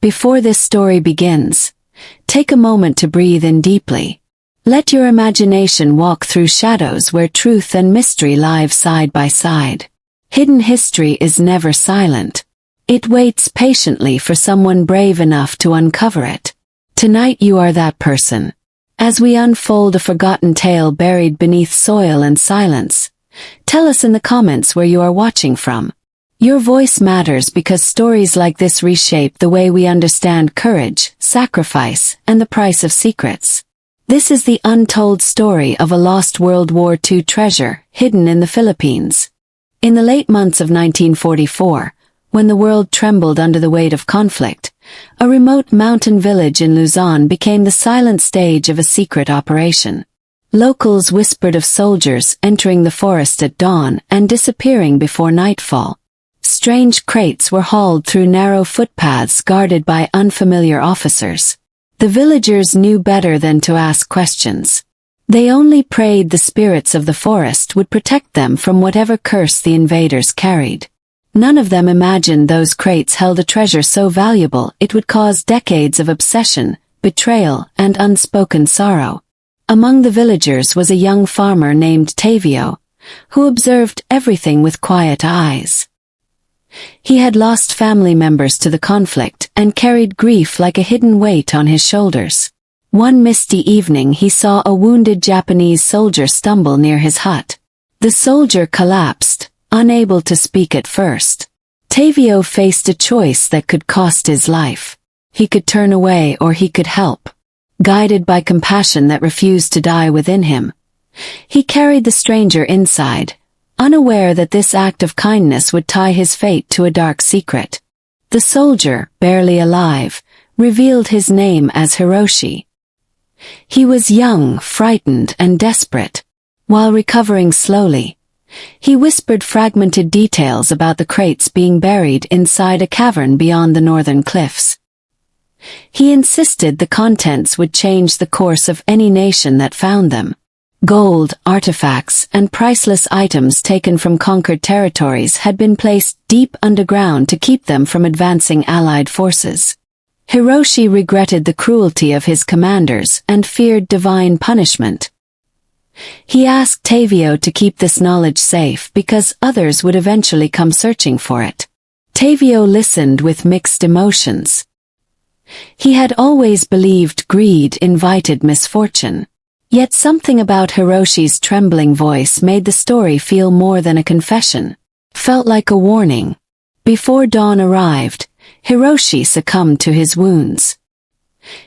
Before this story begins, take a moment to breathe in deeply. Let your imagination walk through shadows where truth and mystery lie side by side. Hidden history is never silent. It waits patiently for someone brave enough to uncover it. Tonight you are that person. As we unfold a forgotten tale buried beneath soil and silence, tell us in the comments where you are watching from. Your voice matters because stories like this reshape the way we understand courage, sacrifice, and the price of secrets. This is the untold story of a lost World War II treasure hidden in the Philippines. In the late months of 1944, when the world trembled under the weight of conflict, a remote mountain village in Luzon became the silent stage of a secret operation. Locals whispered of soldiers entering the forest at dawn and disappearing before nightfall. Strange crates were hauled through narrow footpaths guarded by unfamiliar officers. The villagers knew better than to ask questions. They only prayed the spirits of the forest would protect them from whatever curse the invaders carried. None of them imagined those crates held a treasure so valuable it would cause decades of obsession, betrayal, and unspoken sorrow. Among the villagers was a young farmer named Tavio, who observed everything with quiet eyes. He had lost family members to the conflict and carried grief like a hidden weight on his shoulders. One misty evening he saw a wounded Japanese soldier stumble near his hut. The soldier collapsed, unable to speak at first. Tavio faced a choice that could cost his life. He could turn away or he could help. Guided by compassion that refused to die within him, he carried the stranger inside, unaware that this act of kindness would tie his fate to a dark secret. The soldier, barely alive, revealed his name as Hiroshi. He was young, frightened, and desperate. While recovering slowly, he whispered fragmented details about the crates being buried inside a cavern beyond the northern cliffs. He insisted the contents would change the course of any nation that found them. Gold, artifacts, and priceless items taken from conquered territories had been placed deep underground to keep them from advancing Allied forces. Hiroshi regretted the cruelty of his commanders and feared divine punishment. He asked Tavio to keep this knowledge safe because others would eventually come searching for it. Tavio listened with mixed emotions. He had always believed greed invited misfortune. Yet something about Hiroshi's trembling voice made the story feel more than a confession. Felt like a warning. Before dawn arrived, Hiroshi succumbed to his wounds.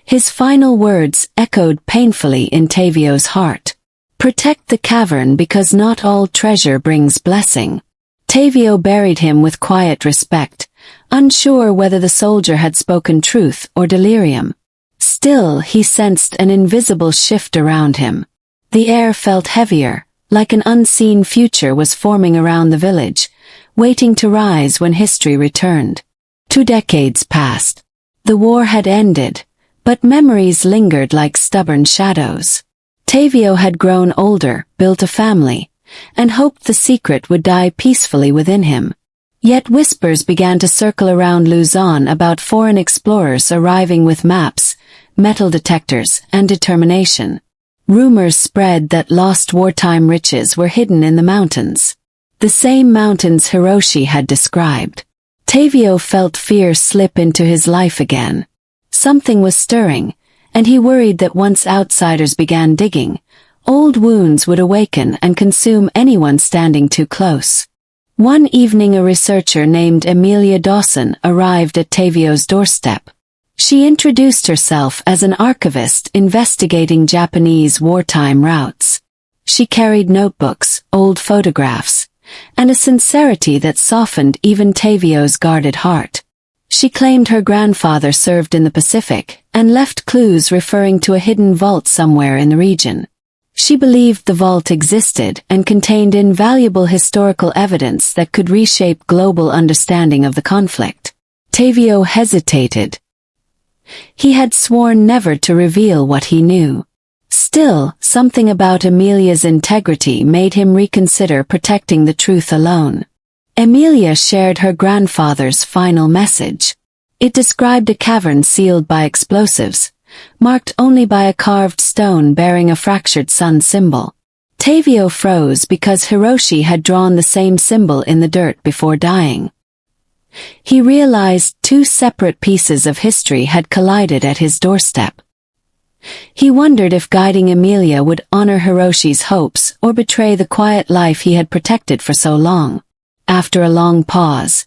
His final words echoed painfully in Tavio's heart. Protect the cavern because not all treasure brings blessing. Tavio buried him with quiet respect, unsure whether the soldier had spoken truth or delirium. Still, he sensed an invisible shift around him. The air felt heavier, like an unseen future was forming around the village, waiting to rise when history returned. 2 decades passed. The war had ended, but memories lingered like stubborn shadows. Tavio had grown older, built a family, and hoped the secret would die peacefully within him. Yet whispers began to circle around Luzon about foreign explorers arriving with maps, metal detectors, and determination. Rumors spread that lost wartime riches were hidden in the mountains. The same mountains Hiroshi had described. Tavio felt fear slip into his life again. Something was stirring, and he worried that once outsiders began digging, old wounds would awaken and consume anyone standing too close. One evening a researcher named Emilia Dawson arrived at Tavio's doorstep. She introduced herself as an archivist investigating Japanese wartime routes. She carried notebooks, old photographs, and a sincerity that softened even Tavio's guarded heart. She claimed her grandfather served in the Pacific and left clues referring to a hidden vault somewhere in the region. She believed the vault existed and contained invaluable historical evidence that could reshape global understanding of the conflict. Tavio hesitated. He had sworn never to reveal what he knew. Still, something about Emilia's integrity made him reconsider protecting the truth alone. Emilia shared her grandfather's final message. It described a cavern sealed by explosives, marked only by a carved stone bearing a fractured sun symbol. Tavio froze because Hiroshi had drawn the same symbol in the dirt before dying. He realized two separate pieces of history had collided at his doorstep. He wondered if guiding Emilia would honor Hiroshi's hopes or betray the quiet life he had protected for so long. After a long pause,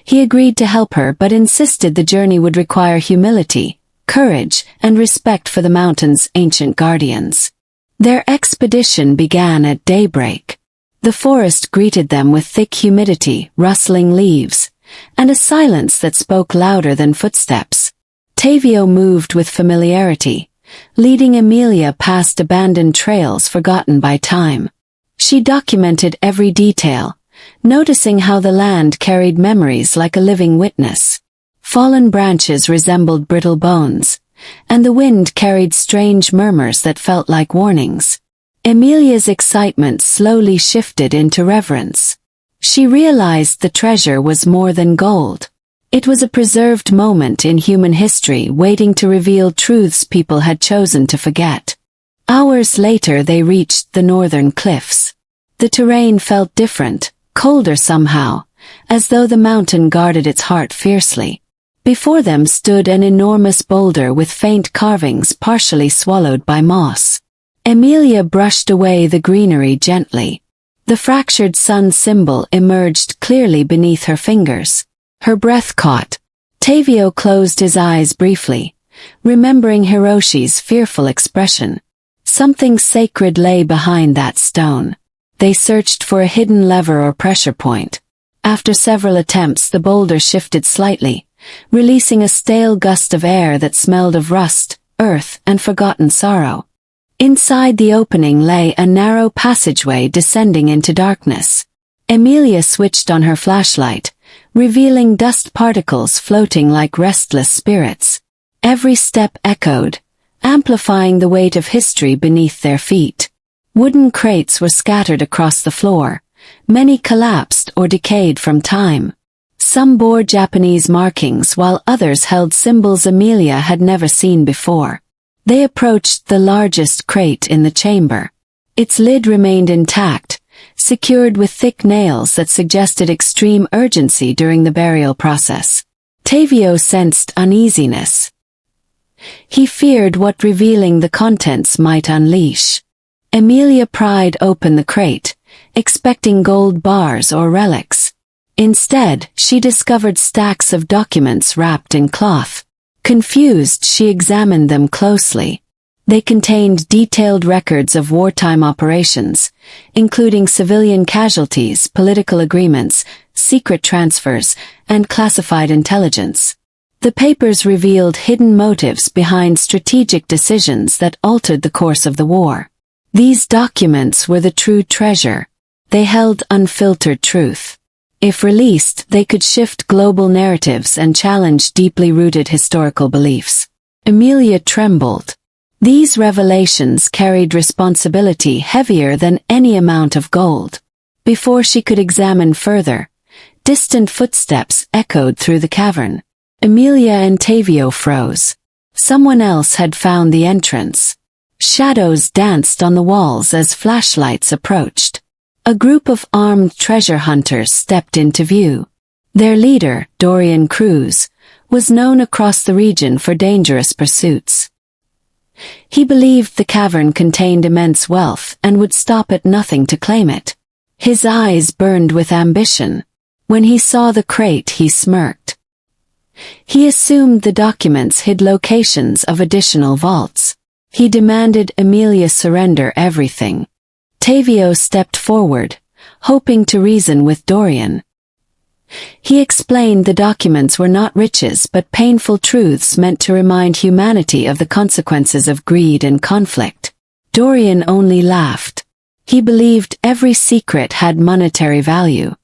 he agreed to help her but insisted the journey would require humility, courage, and respect for the mountain's ancient guardians. Their expedition began at daybreak. The forest greeted them with thick humidity, rustling leaves, and a silence that spoke louder than footsteps. Tavio moved with familiarity, leading Emilia past abandoned trails forgotten by time. She documented every detail, noticing how the land carried memories like a living witness. Fallen branches resembled brittle bones, and the wind carried strange murmurs that felt like warnings. Emilia's excitement slowly shifted into reverence. She realized the treasure was more than gold. It was a preserved moment in human history waiting to reveal truths people had chosen to forget. Hours later they reached the northern cliffs. The terrain felt different, colder somehow, as though the mountain guarded its heart fiercely. Before them stood an enormous boulder with faint carvings partially swallowed by moss. Emilia brushed away the greenery gently. The fractured sun symbol emerged clearly beneath her fingers. Her breath caught. Tavio closed his eyes briefly, remembering Hiroshi's fearful expression. Something sacred lay behind that stone. They searched for a hidden lever or pressure point. After several attempts, the boulder shifted slightly, releasing a stale gust of air that smelled of rust, earth, and forgotten sorrow. Inside the opening lay a narrow passageway descending into darkness. Emilia switched on her flashlight, revealing dust particles floating like restless spirits. Every step echoed, amplifying the weight of history beneath their feet. Wooden crates were scattered across the floor, many collapsed or decayed from time. Some bore Japanese markings while others held symbols Emilia had never seen before. They approached the largest crate in the chamber. Its lid remained intact, secured with thick nails that suggested extreme urgency during the burial process. Tavio sensed uneasiness. He feared what revealing the contents might unleash. Emilia pried open the crate, expecting gold bars or relics. Instead, she discovered stacks of documents wrapped in cloth. Confused, she examined them closely. They contained detailed records of wartime operations, including civilian casualties, political agreements, secret transfers, and classified intelligence. The papers revealed hidden motives behind strategic decisions that altered the course of the war. These documents were the true treasure. They held unfiltered truth. If released, they could shift global narratives and challenge deeply rooted historical beliefs. Emilia trembled. These revelations carried responsibility heavier than any amount of gold. Before she could examine further, distant footsteps echoed through the cavern. Emilia and Tavio froze. Someone else had found the entrance. Shadows danced on the walls as flashlights approached. A group of armed treasure hunters stepped into view. Their leader, Dorian Cruz, was known across the region for dangerous pursuits. He believed the cavern contained immense wealth and would stop at nothing to claim it. His eyes burned with ambition. When he saw the crate, he smirked. He assumed the documents hid locations of additional vaults. He demanded Emilia surrender everything. Tavio stepped forward, hoping to reason with Dorian. He explained the documents were not riches but painful truths meant to remind humanity of the consequences of greed and conflict. Dorian only laughed. He believed every secret had monetary value.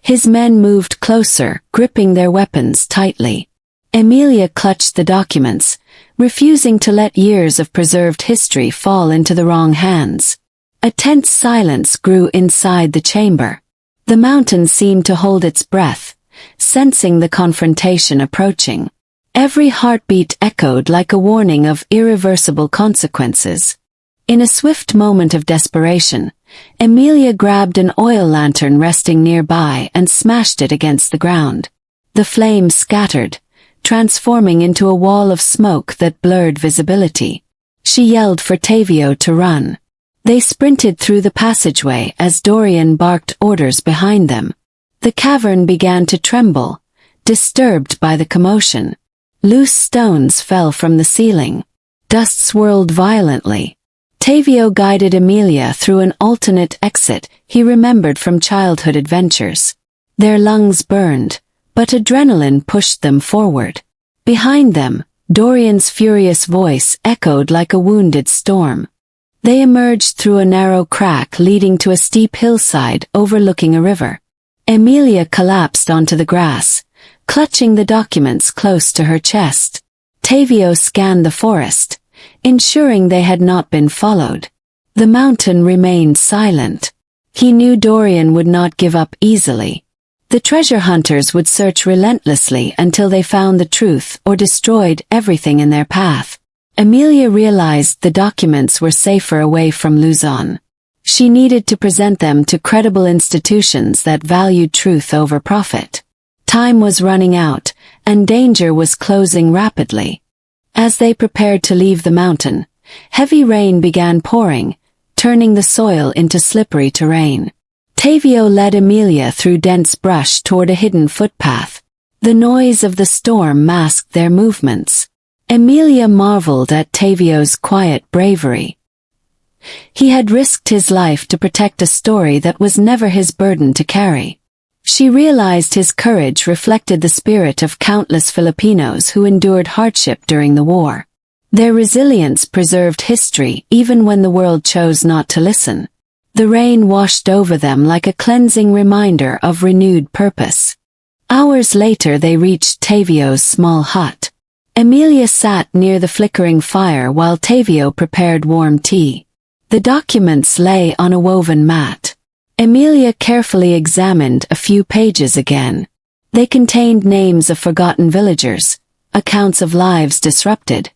His men moved closer, gripping their weapons tightly. Emilia clutched the documents, refusing to let years of preserved history fall into the wrong hands. A tense silence grew inside the chamber. The mountain seemed to hold its breath, sensing the confrontation approaching. Every heartbeat echoed like a warning of irreversible consequences. In a swift moment of desperation, Emilia grabbed an oil lantern resting nearby and smashed it against the ground. The flames scattered, transforming into a wall of smoke that blurred visibility. She yelled for Tavio to run. They sprinted through the passageway as Dorian barked orders behind them. The cavern began to tremble, disturbed by the commotion. Loose stones fell from the ceiling. Dust swirled violently. Tavio guided Emilia through an alternate exit he remembered from childhood adventures. Their lungs burned, but adrenaline pushed them forward. Behind them, Dorian's furious voice echoed like a wounded storm. They emerged through a narrow crack leading to a steep hillside overlooking a river. Emilia collapsed onto the grass, clutching the documents close to her chest. Tavio scanned the forest, ensuring they had not been followed. The mountain remained silent. He knew Dorian would not give up easily. The treasure hunters would search relentlessly until they found the truth or destroyed everything in their path. Emilia realized the documents were safer away from Luzon. She needed to present them to credible institutions that valued truth over profit. Time was running out, and danger was closing rapidly. As they prepared to leave the mountain, heavy rain began pouring, turning the soil into slippery terrain. Tavio led Emilia through dense brush toward a hidden footpath. The noise of the storm masked their movements. Emilia marveled at Tavio's quiet bravery. He had risked his life to protect a story that was never his burden to carry. She realized his courage reflected the spirit of countless Filipinos who endured hardship during the war. Their resilience preserved history even when the world chose not to listen. The rain washed over them like a cleansing reminder of renewed purpose. Hours later they reached Tavio's small hut. Emilia sat near the flickering fire while Tavio prepared warm tea. The documents lay on a woven mat. Emilia carefully examined a few pages again. They contained names of forgotten villagers, accounts of lives disrupted,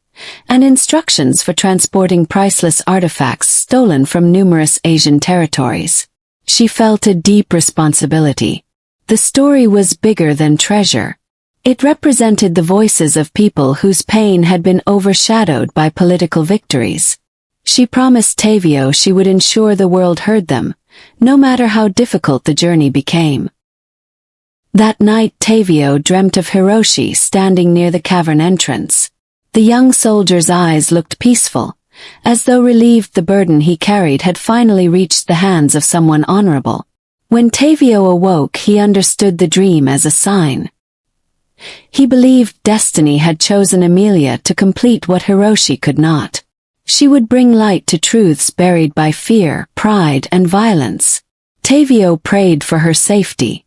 and instructions for transporting priceless artifacts stolen from numerous Asian territories. She felt a deep responsibility. The story was bigger than treasure. It represented the voices of people whose pain had been overshadowed by political victories. She promised Tavio she would ensure the world heard them, no matter how difficult the journey became. That night Tavio dreamt of Hiroshi standing near the cavern entrance. The young soldier's eyes looked peaceful, as though relieved the burden he carried had finally reached the hands of someone honorable. When Tavio awoke he understood the dream as a sign. He believed destiny had chosen Emilia to complete what Hiroshi could not. She would bring light to truths buried by fear, pride, and violence. Tavio prayed for her safety.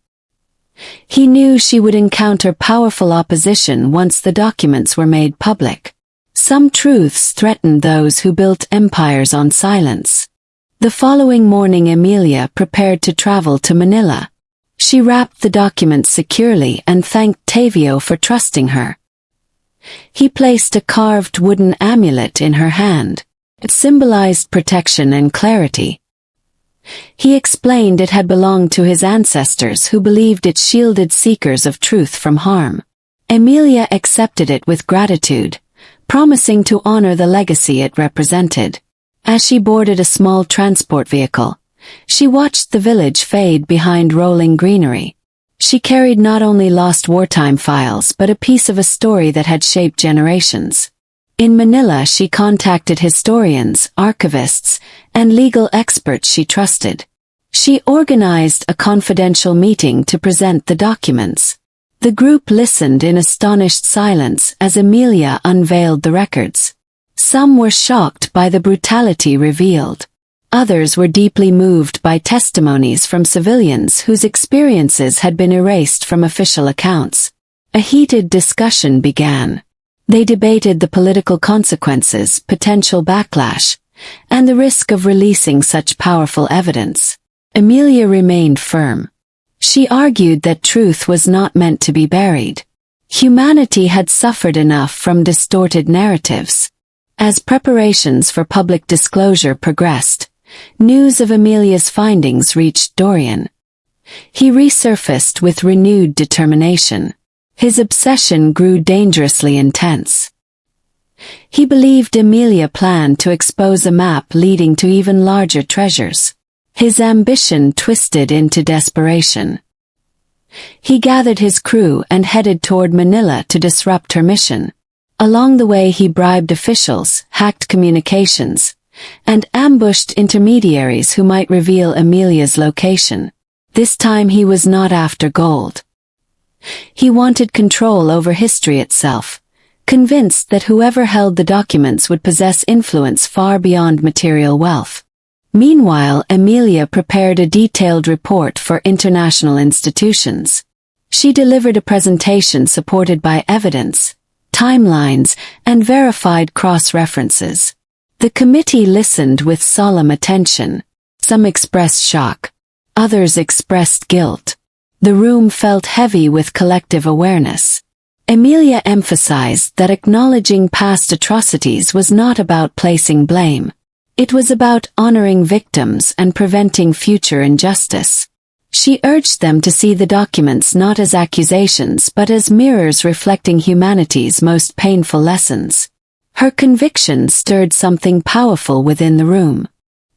He knew she would encounter powerful opposition once the documents were made public. Some truths threatened those who built empires on silence. The following morning Emilia prepared to travel to Manila. She wrapped the documents securely and thanked Tavio for trusting her. He placed a carved wooden amulet in her hand. It symbolized protection and clarity. He explained it had belonged to his ancestors who believed it shielded seekers of truth from harm. Emilia accepted it with gratitude, promising to honor the legacy it represented. As she boarded a small transport vehicle, she watched the village fade behind rolling greenery. She carried not only lost wartime files but a piece of a story that had shaped generations. In Manila she contacted historians, archivists, and legal experts she trusted. She organized a confidential meeting to present the documents. The group listened in astonished silence as Emilia unveiled the records. Some were shocked by the brutality revealed. Others were deeply moved by testimonies from civilians whose experiences had been erased from official accounts. A heated discussion began. They debated the political consequences, potential backlash, and the risk of releasing such powerful evidence. Emilia remained firm. She argued that truth was not meant to be buried. Humanity had suffered enough from distorted narratives. As preparations for public disclosure progressed, news of Amelia's findings reached Dorian. He resurfaced with renewed determination. His obsession grew dangerously intense. He believed Amelia planned to expose a map leading to even larger treasures. His ambition twisted into desperation. He gathered his crew and headed toward Manila to disrupt her mission. Along the way he bribed officials, hacked communications, and ambushed intermediaries who might reveal Amelia's location. This time he was not after gold. He wanted control over history itself, convinced that whoever held the documents would possess influence far beyond material wealth. Meanwhile, Amelia prepared a detailed report for international institutions. She delivered a presentation supported by evidence, timelines, and verified cross-references. The committee listened with solemn attention. Some expressed shock. Others expressed guilt. The room felt heavy with collective awareness. Amelia emphasized that acknowledging past atrocities was not about placing blame. It was about honoring victims and preventing future injustice. She urged them to see the documents not as accusations but as mirrors reflecting humanity's most painful lessons. Her conviction stirred something powerful within the room.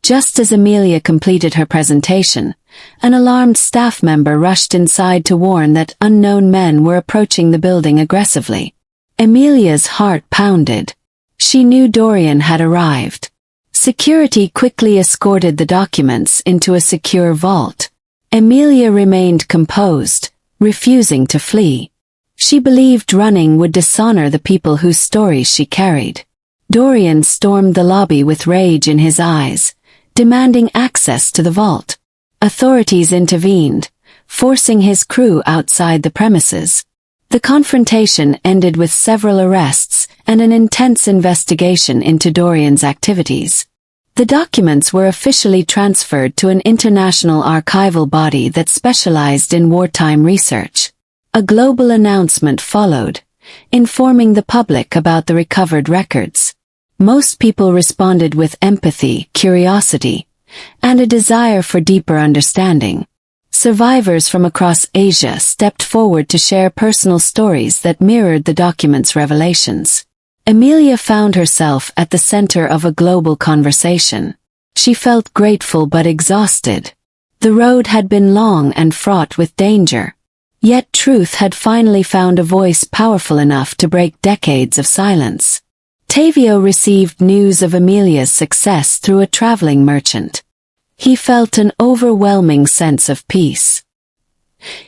Just as Amelia completed her presentation, an alarmed staff member rushed inside to warn that unknown men were approaching the building aggressively. Amelia's heart pounded. She knew Dorian had arrived. Security quickly escorted the documents into a secure vault. Amelia remained composed, refusing to flee. She believed running would dishonor the people whose stories she carried. Dorian stormed the lobby with rage in his eyes, demanding access to the vault. Authorities intervened, forcing his crew outside the premises. The confrontation ended with several arrests and an intense investigation into Dorian's activities. The documents were officially transferred to an international archival body that specialized in wartime research. A global announcement followed, informing the public about the recovered records. Most people responded with empathy, curiosity, and a desire for deeper understanding. Survivors from across Asia stepped forward to share personal stories that mirrored the document's revelations. Amelia found herself at the center of a global conversation. She felt grateful but exhausted. The road had been long and fraught with danger. Yet truth had finally found a voice powerful enough to break decades of silence. Tavio received news of Amelia's success through a traveling merchant. He felt an overwhelming sense of peace.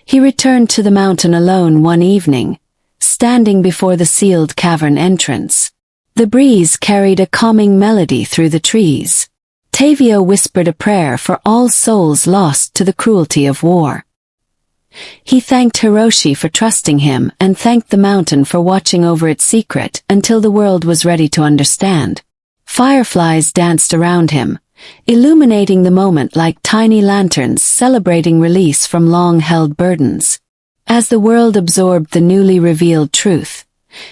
He returned to the mountain alone one evening, standing before the sealed cavern entrance. The breeze carried a calming melody through the trees. Tavio whispered a prayer for all souls lost to the cruelty of war. He thanked Hiroshi for trusting him and thanked the mountain for watching over its secret until the world was ready to understand. Fireflies danced around him, illuminating the moment like tiny lanterns celebrating release from long-held burdens. As the world absorbed the newly revealed truth,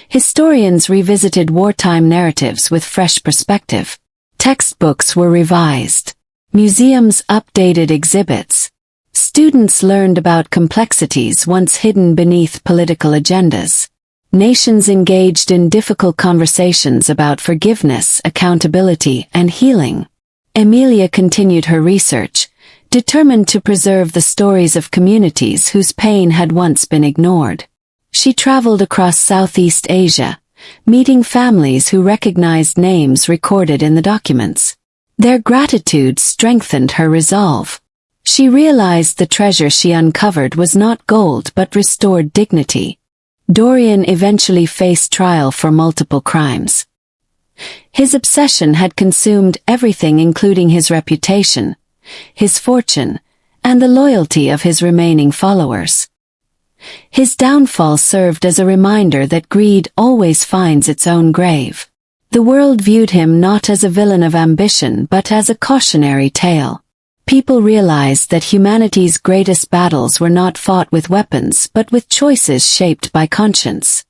historians revisited wartime narratives with fresh perspective. Textbooks were revised. Museums updated exhibits. Students learned about complexities once hidden beneath political agendas. Nations engaged in difficult conversations about forgiveness, accountability, and healing. Amelia continued her research, determined to preserve the stories of communities whose pain had once been ignored. She traveled across Southeast Asia, meeting families who recognized names recorded in the documents. Their gratitude strengthened her resolve. She realized the treasure she uncovered was not gold but restored dignity. Dorian eventually faced trial for multiple crimes. His obsession had consumed everything, including his reputation, his fortune, and the loyalty of his remaining followers. His downfall served as a reminder that greed always finds its own grave. The world viewed him not as a villain of ambition but as a cautionary tale. people realized that humanity's greatest battles were not fought with weapons but with choices shaped by conscience.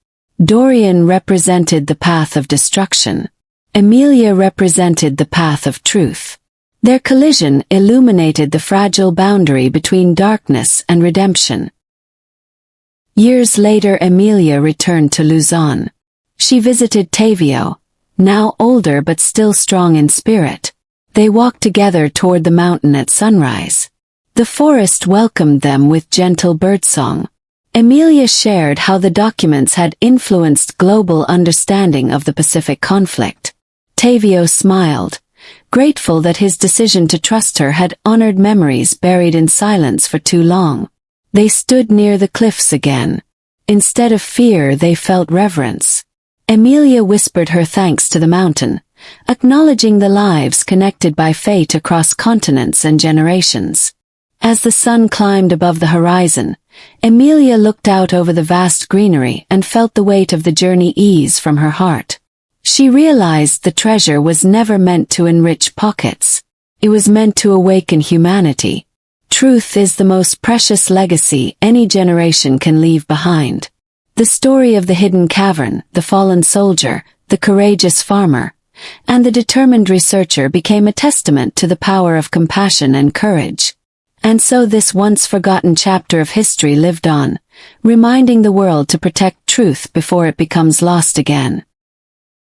Dorian represented the path of destruction. Emilia represented the path of truth. Their collision illuminated the fragile boundary between darkness and redemption. Years later, Emilia returned to Luzon. She visited Tavio, now older but still strong in spirit. They walked together toward the mountain at sunrise. The forest welcomed them with gentle birdsong. Emilia shared how the documents had influenced global understanding of the Pacific conflict. Tavio smiled, grateful that his decision to trust her had honored memories buried in silence for too long. They stood near the cliffs again. Instead of fear, they felt reverence. Emilia whispered her thanks to the mountain, acknowledging the lives connected by fate across continents and generations. As the sun climbed above the horizon, Emilia looked out over the vast greenery and felt the weight of the journey ease from her heart. She realized the treasure was never meant to enrich pockets. It was meant to awaken humanity. Truth is the most precious legacy any generation can leave behind. The story of the hidden cavern, the fallen soldier, the courageous farmer, and the determined researcher became a testament to the power of compassion and courage. And so this once-forgotten chapter of history lived on, reminding the world to protect truth before it becomes lost again.